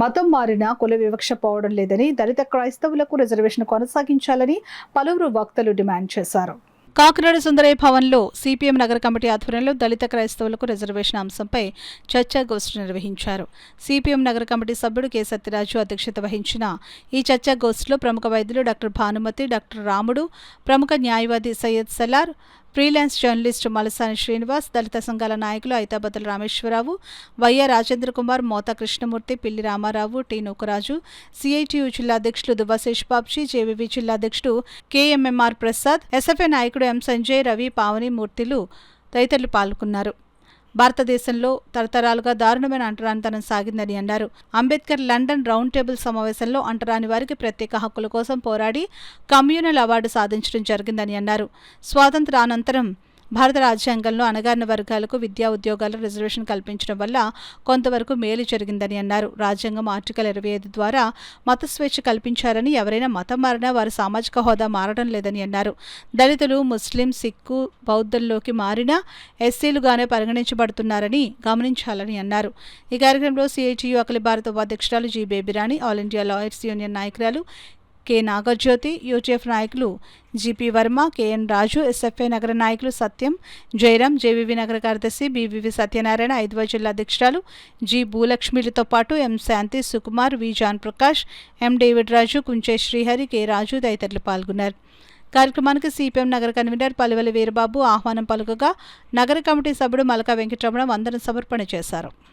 మతం మారినా కుల వివక్ష పోవడం లేదని, దళిత క్రైస్తవులకు రిజర్వేషన్ కొనసాగించాలని పలువురు వక్తలు డిమాండ్ చేశారు. కాకినాడ సుందరయ్య భవన్లో సిపిఎం నగర కమిటీ ఆధ్వర్యంలో దళిత క్రైస్తవులకు రిజర్వేషన్ అంశంపై చర్చాగోష్ఠి నిర్వహించారు. సిపిఎం నగర కమిటీ సభ్యుడు కె సత్యరాజు అధ్యక్షత వహించిన ఈ చర్చాగోష్ఠిలో ప్రముఖ వైద్యులు డాక్టర్ భానుమతి, డాక్టర్ రాముడు, ప్రముఖ న్యాయవాది సయ్యద్ సలార్, ఫ్రీలాన్స్ జర్నలిస్టు మలసాని శ్రీనివాస్, దళిత సంఘాల నాయకులు ఐతాబతుల రామేశ్వరరావు, వైఆర్ రాజేంద్ర కుమార్, మోతా కృష్ణమూర్తి, పిల్లి రామారావు, టి నూకరాజు, సిఐటియు జిల్లా అధ్యక్షులు దువ్వశేష్ బాబ్జీ, జేవీవి జిల్లా అధ్యక్షుడు కేఎంఎంఆర్ ప్రసాద్, ఎస్ఎఫ్ఐ నాయకుడు ఎం సంజయ్, రవి, పావని మూర్తిలు తదితరులు పాల్గొన్నారు. భారతదేశంలో తరతరాలుగా దారుణమైన అంటరానితనం సాగిందని అన్నారు. అంబేద్కర్ లండన్ రౌండ్ టేబుల్ సమావేశంలో అంటరాని వారికి ప్రత్యేక హక్కుల కోసం పోరాడి కమ్యూనల్ అవార్డు సాధించడం జరిగిందని అన్నారు. స్వాతంత్రానంతరం భారత రాజ్యాంగంలో అణగారిన వర్గాలకు విద్యా ఉద్యోగాల రిజర్వేషన్ కల్పించడం వల్ల కొంతవరకు మేలు జరిగిందని అన్నారు. రాజ్యాంగం ఆర్టికల్ 25 ద్వారా మత స్వేచ్ఛ కల్పించారని, ఎవరైనా మతం మారినా వారి సామాజిక హోదా మారడం లేదని అన్నారు. దళితులు ముస్లిం, సిక్కు, బౌద్ధంలోకి మారినా ఎస్సీలుగానే పరిగణించబడుతున్నారని గమనించాలని అన్నారు. ఈ కార్యక్రమంలో సిఐటియు అఖిల భారత ఉపాధ్యక్షురాలు G Babyrani, all India lawyers union నాయకురాలు కె నాగజ్యోతి, యూటీఎఫ్ నాయకులు GP Varma, KN Raju, SFI నగర నాయకులు సత్యం, జయరాం, జేవీవి నగర కార్యదర్శి బివివి సత్యనారాయణ, 5వ జిల్లా అధ్యక్షురాలు జి భూలక్ష్మిలతో పాటు ఎం శాంతి, సుకుమార్, వి జాన్ ప్రకాష్, ఎం డేవిడ్ రాజు, కుంచే శ్రీహరి, కె రాజు తదితరులు పాల్గొన్నారు. కార్యక్రమానికి సిపిఎం నగర కన్వీనర్ పలువెల వీరబాబు ఆహ్వానం పలుకగా, నగర కమిటీ సభ్యుడు మలకా వెంకటరమణ వందన సమర్పణ చేశారు.